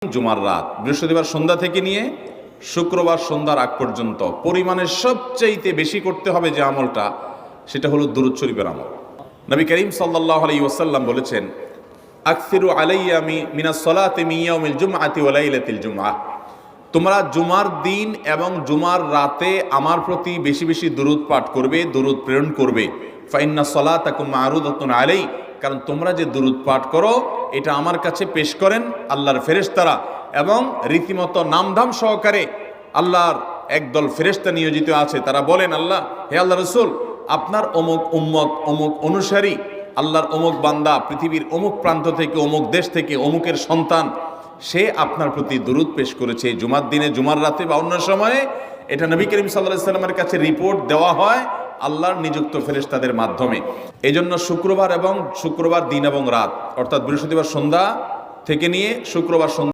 জুমার রাত, বৃহস্পতিবার সন্ধ্যা থেকে নিয়ে শুক্রবার সন্ধ্যার আগ পর্যন্ত পরিমাণের সবচাইতে বেশি করতে হবে যে আমলটা, সেটা হলো দুরূদ শরীফের আমল। নবী করিম সাল্লাল্লাহু আলাইহি ওয়াসাল্লাম বলেছেন, আকসিরু আলাইয়া মিনাস সালাতি মিন ইয়াউমিল জুমআতি ওয়া লাইলাতিল জুমআহ, তোমরা জুমার দিন এবং জুমার রাতে আমার প্রতি বেশি বেশি দুরূদ পাঠ করবে, দুরূদ প্রেরণ করবে। ফা ইন্না সালাতাকুম মা'রুদাতুন আলাই, কারণ তোমরা যে দুরূদ পাঠ করো এটা আমার কাছে পেশ করেন আল্লাহর ফেরেশতারা, এবং রীতিমতো নামধাম সহকারে আল্লাহর একদল ফেরেশতা নিয়োজিত আছে। তারা বলেন, আল্লাহ, হে আল্লাহ রসুল, আপনার অমুক উম্মত, অমুক অনুসারী, আল্লাহর অমুক বান্দা পৃথিবীর অমুক প্রান্ত থেকে, অমুক দেশ থেকে, অমুকের সন্তান, সে আপনার প্রতি দুরূদ পেশ করেছে জুমার দিনে, জুমার রাতে বা অন্য সময়ে। এটা নবী করিম সাল্লাল্লাহু আলাইহি ওয়াসাল্লামের কাছে রিপোর্ট দেওয়া হয় আল্লাহর নিযুক্ত ফেরেশতাদের মাধ্যমে। এই জন্য শুক্রবার দিন এবং রাত, অর্থাৎ বৃহস্পতিবার সন্ধ্যা থেকে নিয়ে শুক্রবার সন্ধ্যা